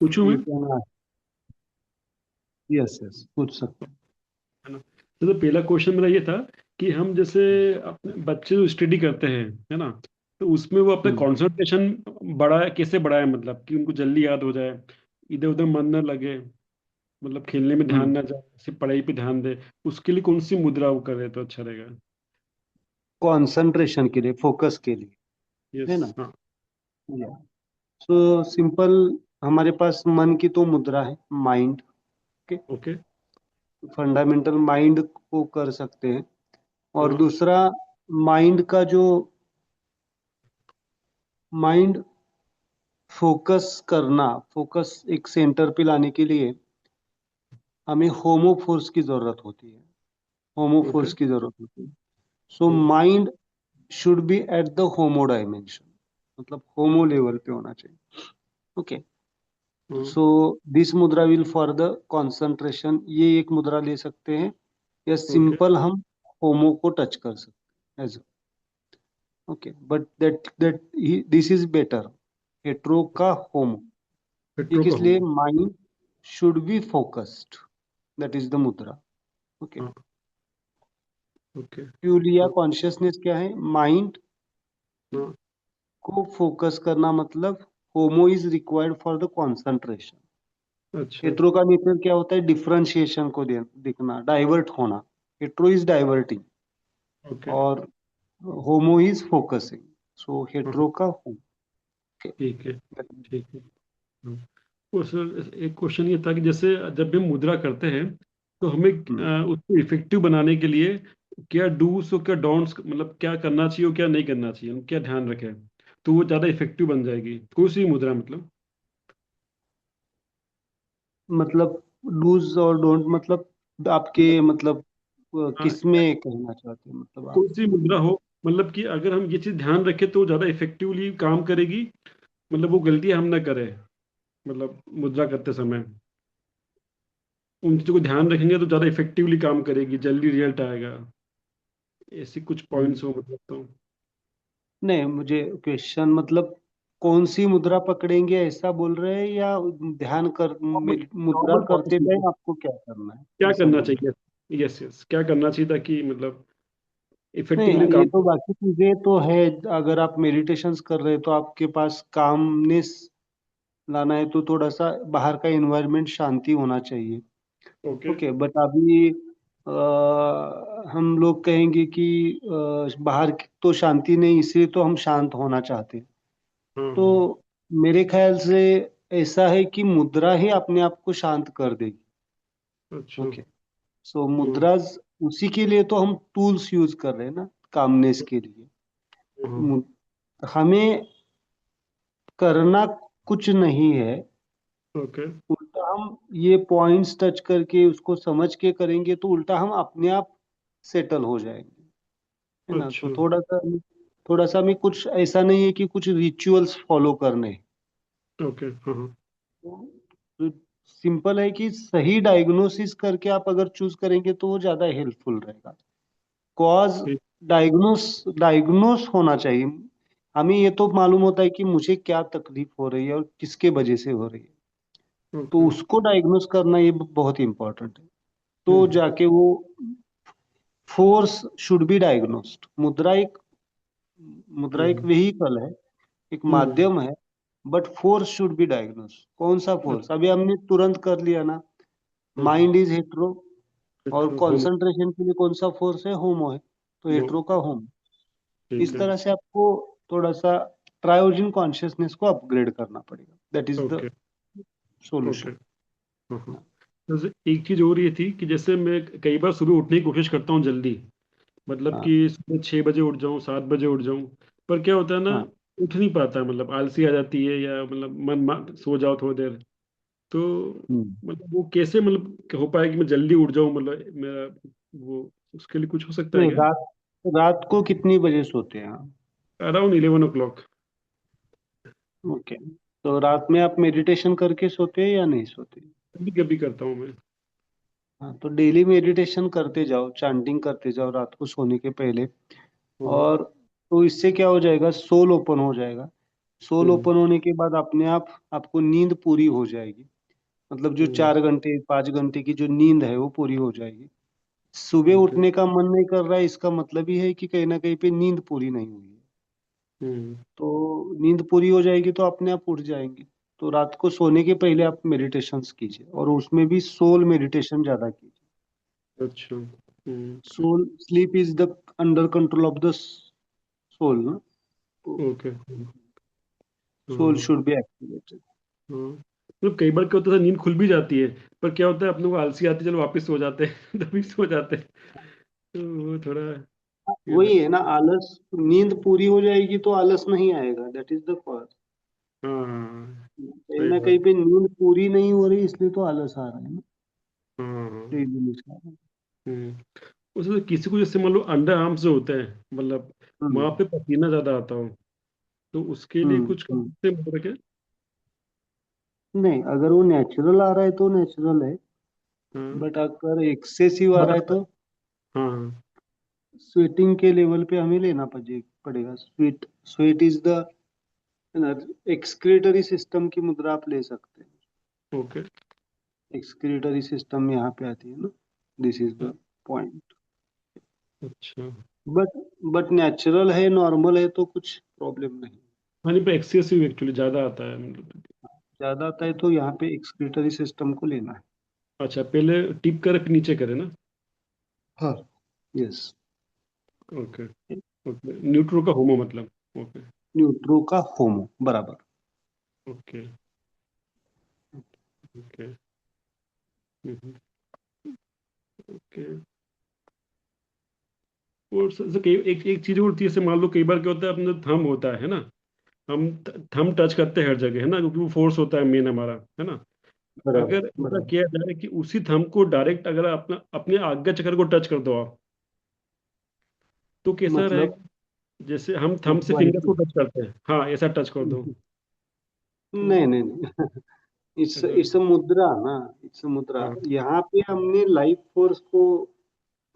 पूछूं मैं? You can. Yes yes, पूछ सकते है ना? तो पहला क्वेश्चन मेरा ये था कि हम जैसे अपने बच्चे जो स्टडी करते हैं, है ना, तो उसमें वो अपना हैं। कंसंट्रेशन बढ़ाए, कैसे बढ़ाए, मतलब कि उनको जल्दी याद हो जाए, इधर उधर मन न लगे, मतलब खेलने में ध्यान हम्म। ना जाए, सिर्फ पढ़ाई पे ध्यान दे। उसके लिए कौन सी मुद्रा वो करे तो अच्छा रहेगा? कंसंट्रेशन के लिए, फोकस के लिए, यस। है ना? हाँ। या सो सिंपल। हमारे पास मन की तो मुद्रा है, माइंड के। ओके। फंडामेंटल माइंड को कर सकते हैं। और हाँ। दूसरा, माइंड का जो माइंड फोकस करना, फोकस एक सेंटर पे लाने के लिए हमें होमो फोर्स की जरूरत होती है। होमो ओके। फोर्स की जरूरत होती है। So hmm. Mind should be at the homo dimension, मतलब होमो लेवल पे होना चाहिए। ओके। हाँ। So this mudra will for the concentration, ये एक मुद्रा ले सकते हैं। या ओके। सिंपल हम होमो को टच कर सकते हैं एज। Okay, but that this is better, hetero का होमो। पेट्रो एक का इसलिए होगा। Mind should be focused, that is the mudra. Okay. हाँ। ओके। प्यूलिया कॉन्शियसनेस क्या है? माइंड हाँ। को फोकस करना, मतलब homo is required for the concentration. अच्छा। हेट्रो का नेचर क्या होता है? डिफरेंशिएशन को दिखना, डाइवर्ट होना। Hetero is diverting okay. और होमो इज फोकसिंग। सो हाँ। हेट्रो का होम। ठीक है। ठीक है। हाँ। और सर एक क्वेश्चन ये था कि जैसे जब भी हम मुद्रा करते हैं तो हमें उसको इफेक्टिव बनाने के लिए क्या डूस और क्या डोंट्स, मतलब क्या करना चाहिए और क्या नहीं करना चाहिए, हम क्या ध्यान रखें तो वो ज्यादा इफेक्टिव बन जाएगी कोई सी मुद्रा, मतलब मतलब डूज और डोंट, मतलब आपके मतलब हाँ, किस में कहना चाहते हैं, मतलब आप? कोई सी मुद्रा हो, मतलब कि अगर हम ये चीज ध्यान रखें तो वो ज्यादा इफेक्टिवली काम करेगी, मतलब वो गलतियां हम ना करें, मतलब मुद्रा करते समय उन चीजों को ध्यान रखेंगे तो ज्यादा इफेक्टिवली काम करेगी, जल्दी रिजल्ट आएगा। ऐसी कुछ हम्म, पॉइंट्स हो मतलब तो। नहीं, मुझे क्वेश्चन मतलब कौन सी मुद्रा पकड़ेंगे ऐसा बोल रहे हैं, या ध्यान कर मुद्रा नॉर्मल करते पॉइंट्स टाइम आपको क्या करना है क्या ऐसा करना बोल रहे हैं? चाहिए? यस यस, क्या करना चाहिए ताकि मतलब नहीं, इफेक्टिवली ये काम तो करे। बाकी चीजें तो है। अगर आप मेडिटेशंस कर रहे हैं तो आपके पास कामनेस लाना है, तो थोड़ा सा बाहर का एनवायरनमेंट, शांति होना चाहिए। ओके। ओके, बट अभी हम लोग कहेंगे कि बाहर की तो शांति नहीं, इसलिए तो हम शांत होना चाहते हैं। हाँ हाँ। तो मेरे ख्याल से ऐसा है कि मुद्रा ही अपने आप को शांत कर देगी। अच्छा। ओके। सो हाँ मुद्राज, उसी के लिए तो हम टूल्स यूज कर रहे हैं ना, कामनेस के लिए। हाँ। मु- हमें करना कुछ नहीं है। ओके। उल्टा हम ये पॉइंट्स टच करके उसको समझ के करेंगे तो उल्टा हम अपने आप सेटल हो जाएंगे, है ना? तो अच्छा। थोड़ा सा हमें कुछ ऐसा नहीं है कि कुछ रिचुअल्स फॉलो करने हैं। ओके। हाँ हाँ। तो सिंपल है कि सही डायग्नोसिस करके आप अगर चूज करेंगे तो वो ज्यादा हेल्पफुल रहेगा। कॉज ठीक। डायग्नोस होना चाहिए। हमें ये तो मालूम होता है कि मुझे क्या तकलीफ हो रही है और किसके वजह से हो रही है। तो ओके। उसको डायग्नोस करना ये बहुत इंपॉर्टेंट है। तो हम्म। जाके वो फोर्स शुड बी डायग्नोस्ड। मुद्रा एक हम्म। व्हीकल है, एक हम्म। माध्यम है। But force should be diagnosed. कौन सा फोर्स? अभी हमने तुरंत कर लिया ना, हम्म। Mind is hetero. और पेट्रो होम। कंसंट्रेशन के लिए कौन सा फोर्स है? होमो है। तो वो। हेट्रो का होम। ठीक इस है। तरह से आपको थोड़ा सा ट्रायोजन कॉन्शियसनेस को अपग्रेड करना पड़ेगा। That is the okay. Okay. Solution. हाँ हाँ। जैसे एक चीज और ये थी कि जैसे मैं कई बार सुबह उठने की कोशिश करता हूँ जल्दी, मतलब हाँ कि सुबह 6 बजे उठ जाऊं, 7 बजे उठ जाऊं, पर क्या होता है ना, हाँ। उठ नहीं पाता, मतलब आलसी आ जाती है, या मतलब सो जाओ थोड़ी देर, तो हम्म। मतलब वो कैसे मतलब हो पाए कि मैं जल्दी उठ जाऊं, मतलब मेरा वो, उसके लिए कुछ हो सकता है नहीं, क्या? रात रात को कितनी बजे सोते हैं आप? Around 11 o'clock। ओके। तो रात में आप मेडिटेशन करके सोते हैं या नहीं सोते? कभी कभी करता हूँ मैं। हाँ, तो डेली मेडिटेशन करते जाओ, चैंटिंग करते जाओ रात को सोने के पहले। हाँ। और तो इससे क्या हो जाएगा? सोल ओपन हो जाएगा। सोल ओपन होने के बाद अपने आप आपको नींद पूरी हो जाएगी। मतलब जो 4 घंटे 5 घंटे की जो नींद है वो पूरी हो जाएगी। सुबह ओके। उठने का मन नहीं कर रहा है, इसका मतलब ही है कि कहीं ना कहीं पे नींद पूरी नहीं हुई है। हम्म। तो नींद पूरी हो जाएगी तो अपने आप उठ जाएंगे। तो रात को सोने के पहले आप मेडिटेशन कीजिए, और उसमें भी सोल मेडिटेशन ज्यादा कीजिए। अच्छा। Soul sleep is the under control of the soul ना। ओके। सोल हाँ। Should be activated. हाँ, मतलब कई बार क्या होता है, नींद खुल भी जाती है, पर क्या होता है अपने को आलसी आती है, चलो वापस सो जाते हैं तभी सो जाते हैं। तो वो थोड़ा ये वही है लगता ना, आलस। नींद पूरी हो जाएगी तो आलस नहीं आएगा, दैट इज द कॉज। है। हाँ, कहीं सही ना बात। कहीं पे नींद पूरी नहीं हो रही, इसलिए तो आलस आ रहा है ना। हाँ हाँ। लेजीनेस आ रहा है। हम्म। उसमें किसी को जैसे मान लो अंडर आर्म्स जो होते हैं, मतलब हम्म वहां पे पसीना ज्यादा आता हो, तो उसके लिए कुछ कर हम्म। सकते हैं मतलब क्या? नहीं, अगर वो नेचुरल आ रहा है तो नेचुरल है। हाँ। बट अगर एक्सेसिव आ रहा है बड़ा। तो हाँ। स्वेटिंग के लेवल पे हमें लेना पड़ेगा। Sweat is the excretory system की मुद्रा आप ले सकते हैं। ओके। एक्सक्रीटरी सिस्टम यहाँ पे आती है ना। This is the point. अच्छा। बट बट नेचुरल है, नॉर्मल है तो कुछ प्रॉब्लम नहीं। हाँ नहीं, पर एक्सेसिव एक्चुअली ज्यादा आता है मतलब। ज्यादा आता है तो यहाँ पे एक्सक्रीटरी सिस्टम को लेना है। अच्छा, पहले टिप करे फिर नीचे करे ना? हाँ। यस। ओके। ओके, न्यूट्रो का होमो मतलब। ओके। न्यूट्रो का होमो बराबर। ओके। ओके। ओके। और कई एक एक चीज और होती है, जैसे मान लो कई बार क्या होता है, अपना थंब होता है ना, हम थंब टच करते हैं हर जगह है ना, क्योंकि वो फोर्स होता है मेन हमारा, है ना? बराबर अगर ऐसा बराबर। किया जाए कि उसी थंब को डायरेक्ट अगर अपना अपने आज्ञा चक्र को टच कर दो आप, तो कैसा मतलब रहेगा? जैसे हम थंब से ऊपर फिंगर को की। टच करते हैं, हाँ ऐसा टच कर दो। नहीं तो नहीं नहीं। इट्स ऐसा। इट्स मुद्रा ना। इट्स मुद्रा। हाँ। यहाँ पे हमने लाइफ फोर्स को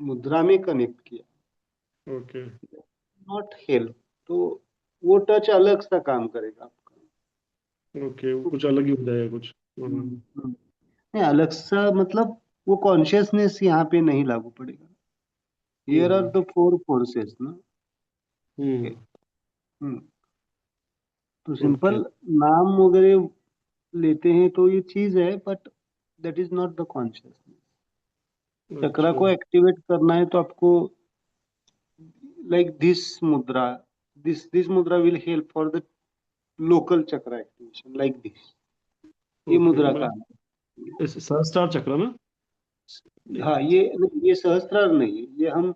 मुद्रा में कनेक्ट किया, ओके। Not help. तो वो टच अलग सा काम करेगा आपका। ओके, वो कुछ अलग ही हो जाएगा कुछ। हाँ। हम्म। नहीं, अलग सा मतलब वो कॉन्शियसनेस यहाँ पे नहीं लागू पड़ेगा। Here are hmm. The four forces ना। ओके। हम्म। हम्म। तो सिंपल ओके। नाम वगैरह लेते हैं तो ये चीज है, but that is not the consciousness. Chakra अच्छा। को एक्टिवेट करना है तो आपको like this mudra, this mudra will help for the local chakra activation like this. ये ओके, मुद्रा मतलब काम है। सहस्त्रार चक्र ना? हाँ, ये सहस्त्रार नहीं है, ये हम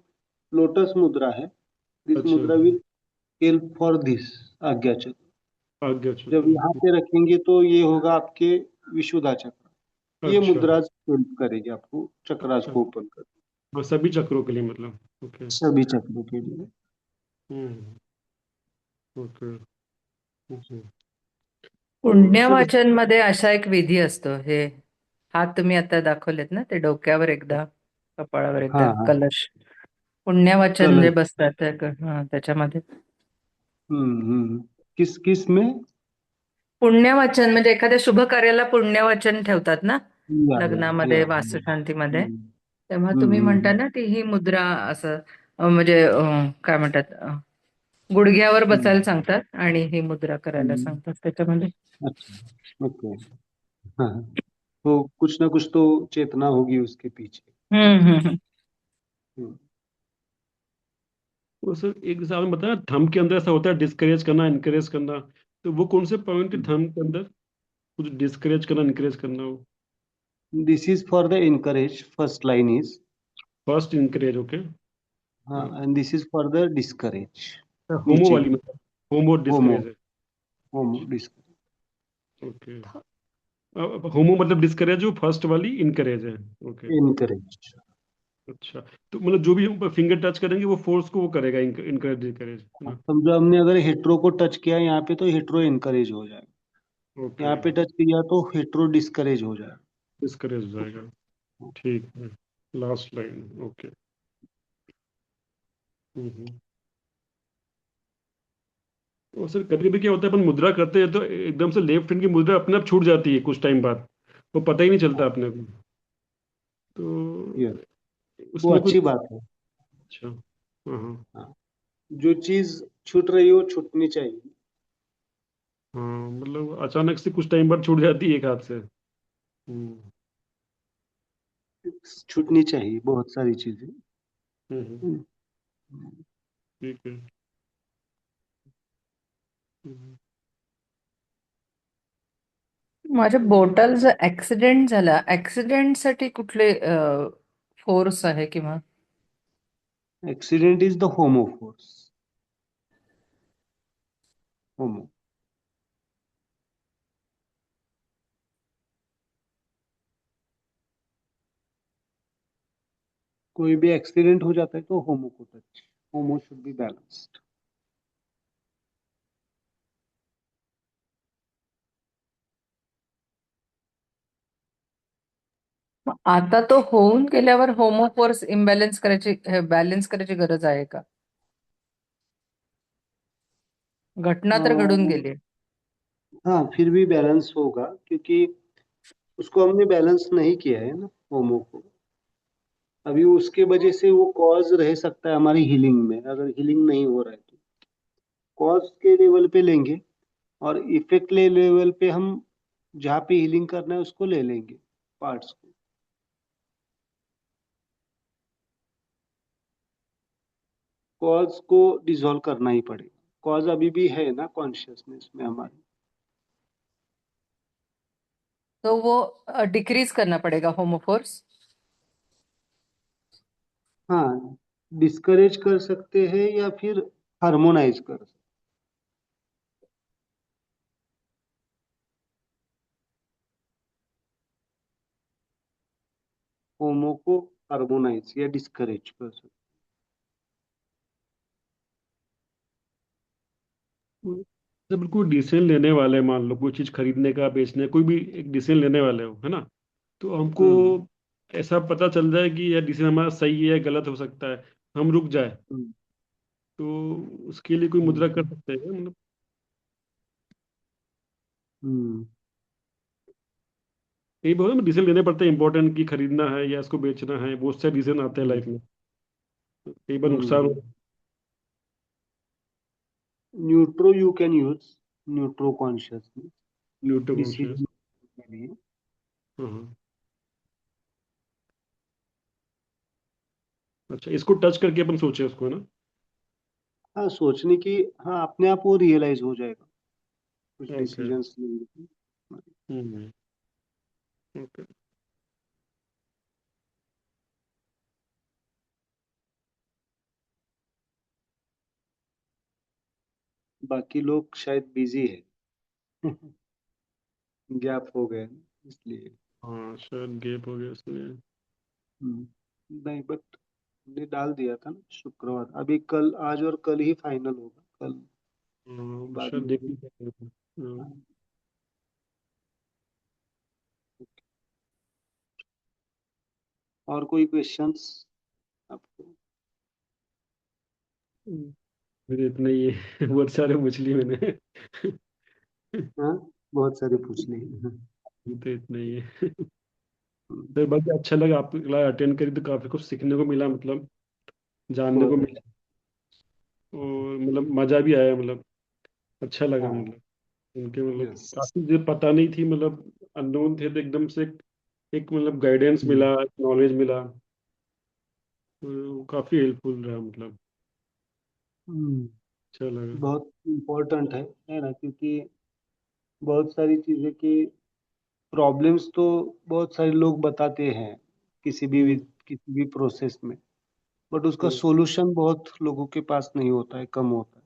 लोटस मुद्रा है। दिस अच्छा। मुद्रा विल हेल्प फॉर दिस आज्ञा चक्र। आज्ञा जब चक्र। यहाँ पे रखेंगे तो ये होगा आपके विशुद्धा चक्र। ये अच्छा। मुद्रा हेल्प करेगी आपको चक्रास अच्छा। को ओपन कर। हाँ, सभी चक्रों के लिए मतलब। ओके। सभी चक्रों के लिए। हम्म। ओके। हम्म। और सर। पुण्यवाचन मध्ये असा एक विधी असतो हे हात तुम्ही आता दाखवलेत ना ते डोक्यावर एकदा कपाळावर हाँ एकदा हाँ। कलश पुण्यवाचन जे कलश। बसतात त्याच्यामध्ये हम्म। किस किस में? पुण्यवाचन म्हणजे एखाद्या शुभ कार्याला पुण्यवाचन ठेवतात ना या लग्नामध्ये वास्तुशांतीमध्ये हम्म तेव्हा हम्म तुम्ही म्हणता हम्म ना ती ही मुद्रा असं म्हणजे काय म्हणतात गुडघ्यावर हम्म बसायला सांगतात आणि ही मुद्रा करायला हम्म। सांगतात त्याच्यामध्ये अच्छा। ओके। हाँ हाँ। तो कुछ ना कुछ तो चेतना होगी उसके पीछे। हम्म। हम्म वो सर एक जैसे आपने बताया थंब के अंदर ऐसा होता है डिस्करेज करना, इनकरेज करना, तो वो कौन से पॉइंट है थंब के अंदर कुछ डिस्करेज करना, इनकरेज करना हो? This is for the encourage, first line is. First encourage, okay. हाँ, and this is for the discourage. Homo नीचे वाली की। मतलब, होमो होमो। डिस्करेज है। होमो डिस्करेज। ओके। होमो मतलब डिस्करेज, वो फर्स्ट वाली इनकरेज है। ओके। इनकरेज। अच्छा, तो मतलब जो भी हम फिंगर टच करेंगे वो फोर्स को वो करेगा, इनकरेज डिस्करेज, है ना? समझो हमने अगर हेट्रो को टच किया यहाँ पे तो हेट्रो इनकरेज हो जाएगा। ओके। यहाँ पे टच किया तो हेट्रो डिस्करेज हो जाएगा। डिस्करेज हो जाएगा। ठीक है। Last line, okay. हम्म। और सर कभी कभी क्या होता है, अपन मुद्रा करते हैं तो एकदम से लेफ्ट हैंड की मुद्रा अपने आप छूट जाती है कुछ टाइम बाद, वो पता ही नहीं चलता अपने को। यस, तो वो उसमें कुछ। अच्छी बात है। अच्छा। हाँ हाँ। हाँ, जो चीज छूट रही हो छूटनी चाहिए। हाँ मतलब अचानक से कुछ टाइम बाद छूट जाती है एक हाथ से। छूटनी चाहिए बहुत सारी चीजें। हम्म। हम्म। ठीक है। हम्म। माझ्या बोटाला ऍक्सिडेंट झाला, ऍक्सिडेंटसाठी कुठले फोर्स आहे किंवा accident is the homo force. Homo. कोई भी एक्सीडेंट हो जाता है तो होमो को touch. Homo should be balanced. आता तो होऊन गेल्यावर होमो फोर्स इम्बॅलन्स करायची, बॅलन्स करायची गरज आहे का? घटना तर घडून गेली. हाँ, फिर भी बैलेंस होगा क्योंकि उसको हमने बैलेंस नहीं किया है ना, होमो को। अभी उसके वजह से वो कॉज रह सकता है हमारी हीलिंग में, अगर हीलिंग नहीं हो रहा है तो कॉज के लेवल पे लेंगे, और इफेक्ट ले लेवल पे हम जहाँ पे हीलिंग करना है उसको ले लेंगे, पार्ट्स को। कॉज को डिसॉल्व करना ही पड़ेगा। कॉज अभी भी है ना कॉन्शियसनेस में हमारे। तो वो डिक्रीज करना पड़ेगा होमो फोर्स. हाँ, डिस्करेज कर सकते हैं या फिर हार्मोनाइज कर सकते। होमो को हार्मोनाइज या डिस्करेज कर सकते। जब बिल्कुल डिसीजन लेने वाले हैं, मान लो कोई चीज खरीदने का, बेचने, कोई भी एक डिसीजन लेने वाले हो, है ना? तो हमको हम्म। ऐसा पता चल जाए कि यह डिसीजन हमारा सही है, गलत हो सकता है, हम रुक जाए, हम्म। तो उसके लिए कोई मुद्रा कर हम्म। सकते हैं मतलब? हम्म। कई बार डिसीजन लेने पड़ते हैं इंपॉर्टेंट, कि खरीदना है या इसको बेचना है, बहुत से डिसीजन आते हैं लाइफ में, कई बार नुकसान हो। हम्म। Neutro you can use, neutro consciousness neutro conscious. Decision के लिए। हाँ। अच्छा, इसको टच करके अपन सोचे उसको, है ना? हाँ, सोचने की। हाँ, अपने आप वो रियलाइज हो जाएगा कुछ ओके। डिसीजंस लेंगे। हम्म। ओके। बाकी लोग शायद बिजी है। गैप हो गए ना, इसलिए। हाँ शायद गैप हो गया इसलिए। नहीं, बट हमने डाल दिया था ना शुक्रवार। अभी कल, आज और कल ही फाइनल होगा, कल बाद शायद में देख भी। नहीं पाएंगे। हाँ। हाँ, और कोई क्वेश्चंस आपको? मेरे इतना ही है। बहुत सारे पूछ लिए मैंने। हाँ, बहुत सारे पूछ लिए। तो इतना ही है। तो बाकी अच्छा लगा आपकी क्लास अटेंड करी, तो काफी कुछ सीखने को मिला, मतलब जानने को बहुत मिला। अच्छा। और मतलब मजा भी आया, मतलब अच्छा लगा, हाँ। मतलब उनके मतलब यस। काफी चीजें पता नहीं थी, मतलब अननोन थे, तो एकदम से एक मतलब गाइडेंस मिला, नॉलेज मिला, तो काफी हेल्पफुल रहा, मतलब अच्छा लगा। बहुत इम्पोर्टेंट है ना, क्योंकि बहुत सारी चीजें की प्रॉब्लम्स तो बहुत सारे लोग बताते हैं हम्म। किसी भी प्रोसेस में, बट उसका हम्म। सॉल्यूशन बहुत लोगों के पास नहीं होता है, कम होता है।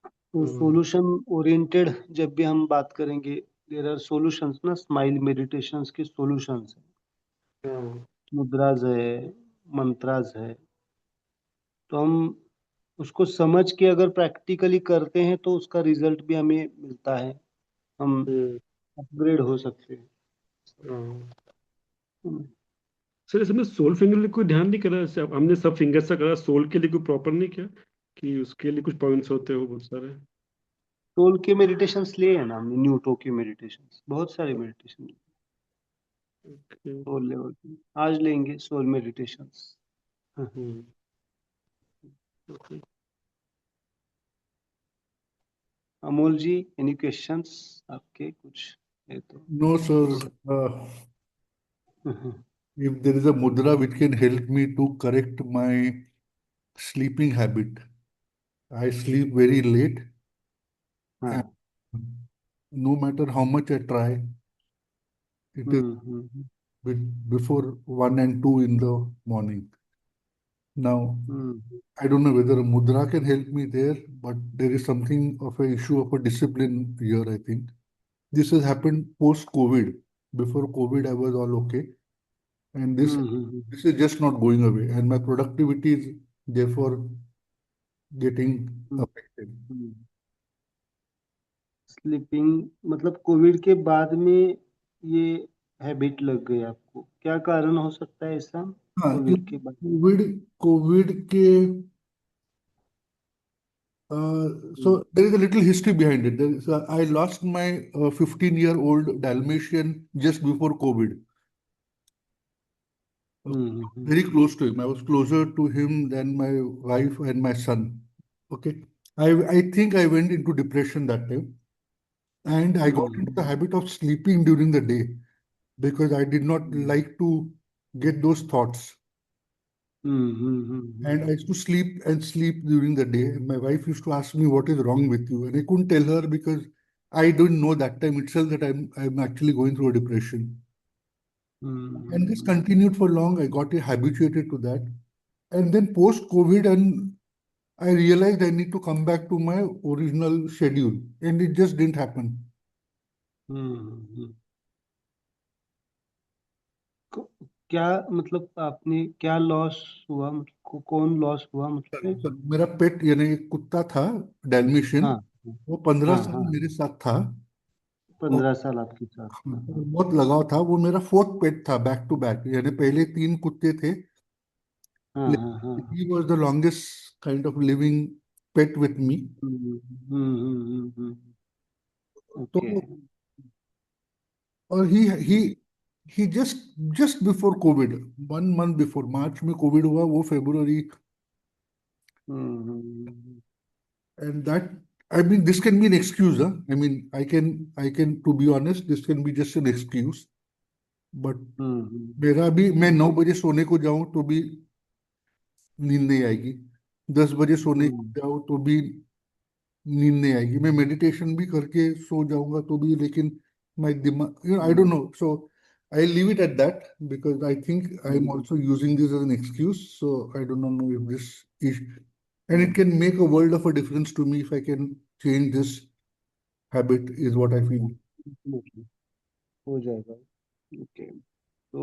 तो हम्म। सॉल्यूशन ओरिएंटेड जब भी हम बात करेंगे, देयर आर सॉल्यूशंस ना, स्माइल मेडिटेशंस के सॉल्यूशंस है, हाँ। मुद्राज है, मंत्राज है। तो हम उसको समझ के अगर प्रैक्टिकली करते हैं तो उसका रिजल्ट भी हमें मिलता है, हम हम्म। अपग्रेड हो सकते हैं। हाँ। हम्म। सर इसमें सोल फिंगर के लिए कोई ध्यान नहीं करा, जैसे अब हमने सब फिंगर से करा, सोल के लिए कोई प्रॉपर नहीं किया? कि उसके लिए कुछ पॉइंट्स होते हो बहुत सारे? सोल के मेडिटेशंस लिए हैं ना हमने, न्यूटो के मेडिटेशंस, बहुत सारे मेडिटेशन ओके। सोल लेवल पे। आज लेंगे सोल मेडिटेशंस। हम्म। ओके। अमोल जी, एनी क्वेश्चंस आपके कुछ है तो? No, sir. If there is a mudra which can help me to correct my sleeping habit, I sleep very late, and हाँ। no matter how much I try, it is hmm. before 1 and 2 in the morning. Now, hmm. I don't know whether a mudra can help me there, but there is something of a issue of a discipline here, I think. This has happened post-COVID. Before COVID, I was all okay. And hmm. this is just not going away. And my productivity is therefore getting affected. Sleeping मतलब Covid के बाद में ये habit लग गई आपको, क्या कारण हो सकता है ऐसा हाँ, कोविड क्योंकि के बाद? कोविड कोविड के हम्म। so there is a little history behind it. I lost my 15-year-old Dalmatian just before COVID. Hmm. Very close to him. I was closer to him than my wife and my son. Okay. I think I went into depression that time, and I got into the hmm. habit of sleeping during the day because I did not like to get those thoughts. And I used to sleep and sleep during the day. And my wife used to ask me, "What is wrong with you?" And I couldn't tell her because I didn't know that time itself that I'm actually going through a depression. And this hmm. continued for long. I got habituated to that. And then post COVID, and I realized I need to come back to my original schedule. And it just didn't happen. हम्म। को- क्या मतलब आपने क्या loss हुआ, मतलब कौन loss हुआ मतलब? So, मेरा पेट यानी एक कुत्ता था, डेल्मेशियन। हाँ वो 15 साल हाँ। मेरे साथ था। और 15 साल आपके साथ हाँ, था, हाँ। बहुत लगाव था। वो मेरा फोर्थ पेट था, बैक टू बैक। यानी पहले 3 कुत्ते थे, हाँ हाँ हाँ। लेकिन he was the longest kind of living pet with me. Okay. तो और he just before COVID, 1 month before, मार्च में कोविड हुआ, वो फरवरी। And that, I mean, this can be an excuse, huh? I mean, I can to be honest, this can be just an excuse. But मेरा भी, मैं 9 बजे सोने को जाऊं तो भी नींद नहीं आएगी। 10 बजे सोने को जाओ तो भी नींद नहीं आएगी। मैं मेडिटेशन भी करके सो जाऊंगा तो भी, लेकिन माय दिमाग, I don't know. So I leave it at that because I think I am also using this as an excuse. So I don't know if this is, and it can make a world of a difference to me if I can change this habit, is what I feel. हो जाएगा। Okay, तो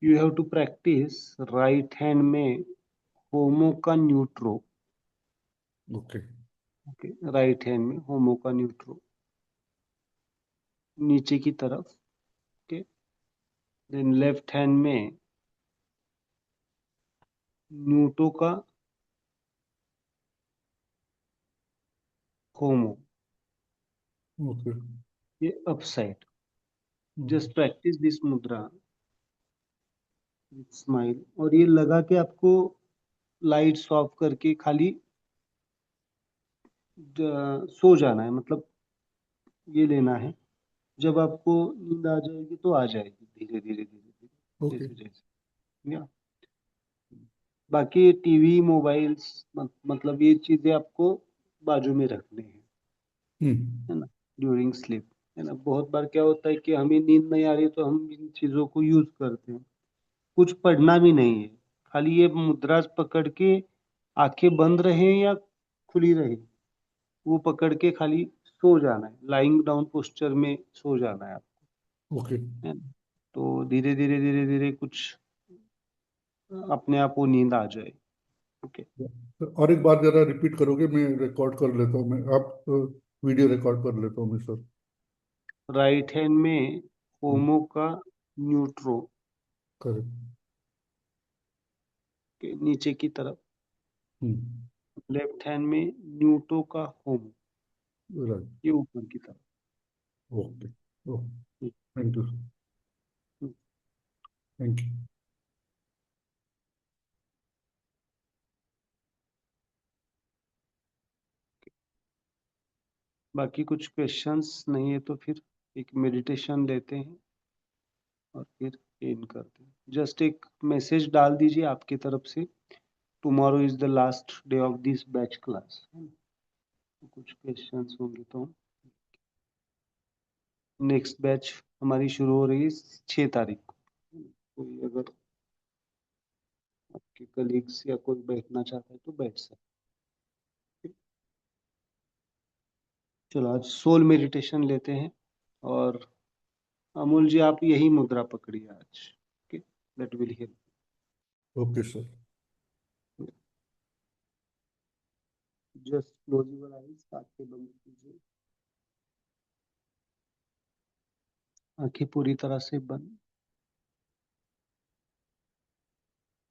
you have to practise right hand में होमो का न्यूट्रो। Okay. Okay, right hand में होमो का न्यूट्रो नीचे की तरफ। ओके, देन लेफ्ट हैंड में न्यूटो का होमो, ओके। ये up side. Just practice this मुद्रा, स्माइल, और ये लगा के आपको लाइट्स ऑफ करके खाली सो जाना है, मतलब ये लेना है। जब आपको नींद आ जाएगी तो आ जाएगी, धीरे धीरे धीरे धीरे, ओके। जैसे जैसे या बाकी टीवी मोबाइल्स मतलब ये चीजें आपको बाजू में रखने हैं, है ना, ड्यूरिंग स्लीप। है ना, बहुत बार क्या होता है कि हमें नींद नहीं आ रही तो हम इन चीजों को यूज करते हैं। कुछ पढ़ना भी नहीं है, खाली ये मुद्रा पकड़ के आंखें बंद रहे या खुली रहे, वो पकड़ के खाली सो जाना है, लाइंग डाउन पोस्चर में सो जाना है ओके। आपको, है ना। तो धीरे धीरे धीरे धीरे कुछ अपने आप वो नींद आ जाए। ओके, और एक बार जरा रिपीट करोगे? मैं रिकॉर्ड कर लेता हूँ, मैं आप वीडियो रिकॉर्ड कर लेता हूँ मैं, सर। राइट हैंड में होमो का न्यूट्रो करेक्ट। के नीचे की तरफ। हम्म। लेफ्ट हैंड में न्यूटो का होम, Right. ये ऊपर की तरफ। Okay. Oh, thank you. Thank you. बाकी कुछ क्वेश्चंस नहीं है तो फिर एक मेडिटेशन लेते हैं और फिर एंड करते हैं। जस्ट एक मैसेज डाल दीजिए आपकी तरफ से, tomorrow is the last day of this batch class. कुछ क्वेश्चंस होंगे तो नेक्स्ट बैच हमारी शुरू हो रही है 6 तारीख को। कोई अगर आपके कलीग्स या कोई बैठना चाहता है तो बैठ सकते। चलो आज सोल मेडिटेशन लेते हैं, और अमूल जी आप यही मुद्रा पकड़िए आज। Okay, that will help. Okay, sir. Just close your eyes, आंखें बंद कीजिए, आंखें पूरी तरह से बंद।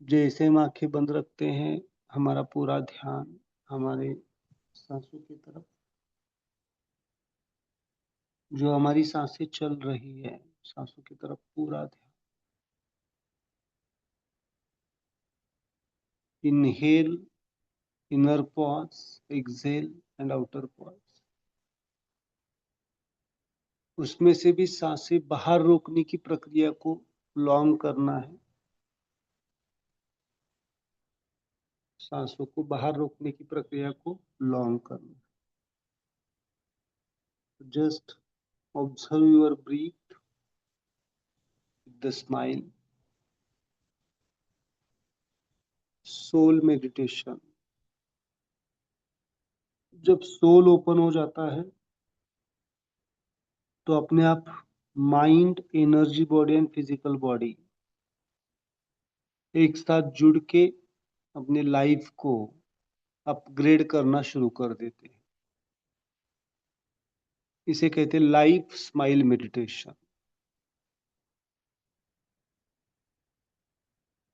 जैसे हम आंखें बंद रखते हैं, हमारा पूरा ध्यान हमारे सांसों की तरफ, जो हमारी सांसें चल रही है सांसों की तरफ पूरा ध्यान। Inhale, inner pause, exhale and outer pause. उसमें से भी सांसें बाहर रोकने की प्रक्रिया को लॉन्ग करना है। सांसों को बाहर रोकने की प्रक्रिया को लॉन्ग करना है। Just observe your breath, the smile. Soul meditation. जब सोल ओपन हो जाता है तो अपने आप mind, energy body and physical body एक साथ जुड़ के अपने लाइफ को अपग्रेड करना शुरू कर देते हैं। इसे कहते हैं लाइफ स्माइल मेडिटेशन।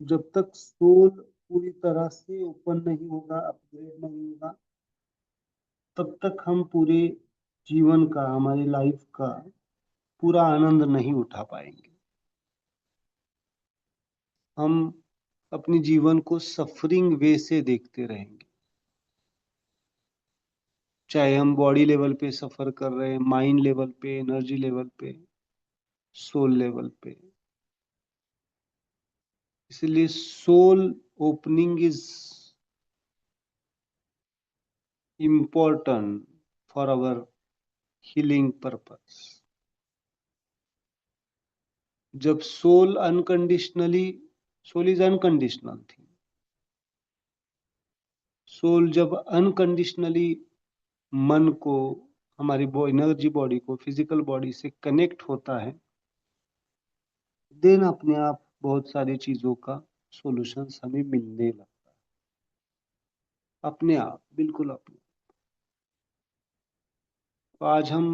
जब तक सोल पूरी तरह से ओपन नहीं होगा, अपग्रेड नहीं होगा, तब तक हम पूरे जीवन का, हमारी लाइफ का पूरा आनंद नहीं उठा पाएंगे। हम अपने जीवन को सफरिंग वे से देखते रहेंगे, चाहे हम बॉडी लेवल पे सफर कर रहे हैं, माइंड लेवल पे, एनर्जी लेवल पे, सोल लेवल पे। इसलिए soul opening is important for our healing purpose. जब सोल इज अनकंडीशनल थी, सोल जब अनकंडीशनली मन को, हमारी एनर्जी बॉडी को, फिजिकल बॉडी से कनेक्ट होता है, देन अपने आप बहुत सारी चीजों का सॉल्यूशंस हमें मिलने लगता है, अपने आप, बिल्कुल अपने। तो आज हम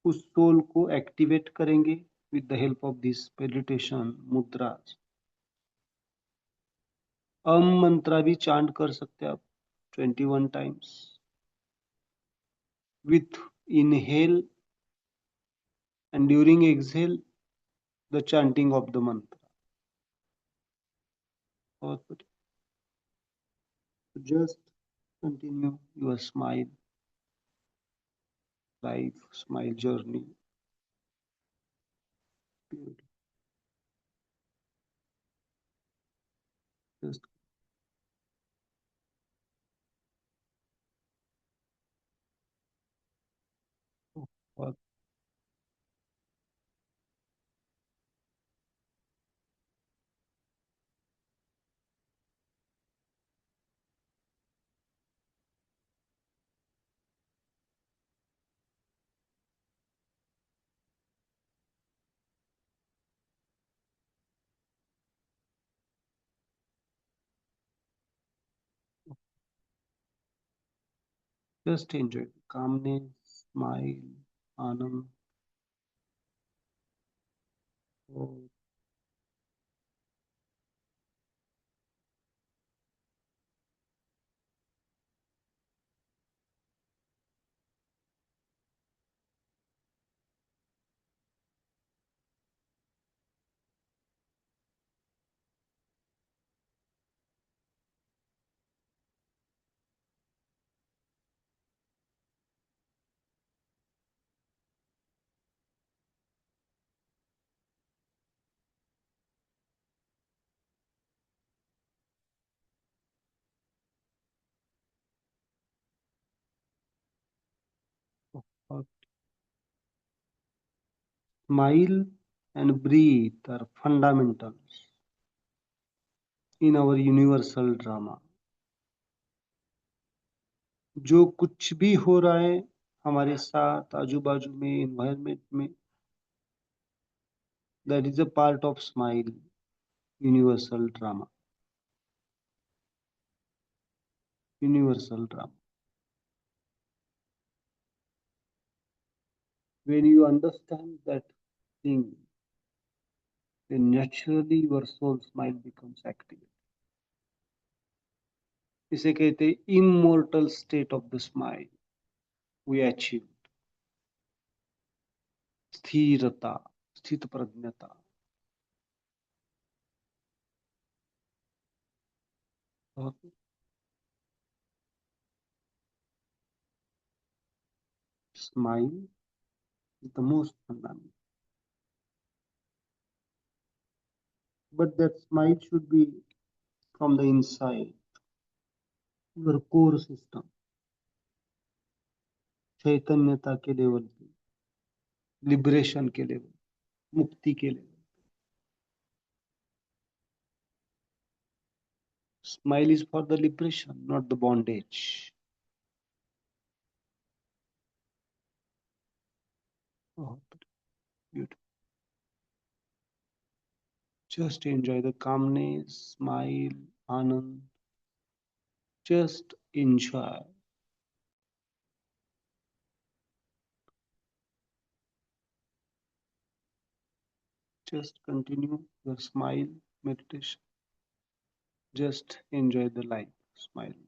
उस सोल को एक्टिवेट करेंगे with the help of this meditation mudra. Mantra भी चांट कर सकते हैं आप 21 times with inhale and during exhale the chanting of the mantra. और just continue your smile life, smile journey. Just enjoy calmness, smile, आनंद। और Smile and breathe are fundamentals in our universal drama. जो कुछ भी हो रहा है हमारे साथ आजू बाजू में एनवायरमेंट में, that is a part of smile universal drama. Universal drama. When you understand that thing, then naturally your soul smile becomes active. इसे कहते हैं immortal state of the smile we achieved. स्थिरता, स्थित प्रज्ञता. Smile is the most fundamental. But that smile should be from the inside, your core system. चैतन्यता के level पे, liberation के level, मुक्ति के level. Smile is for the liberation, not the bondage. Oh, beautiful. Just enjoy the calmness, smile, anand. Just enjoy. Just continue your smile meditation. Just enjoy the life, smile.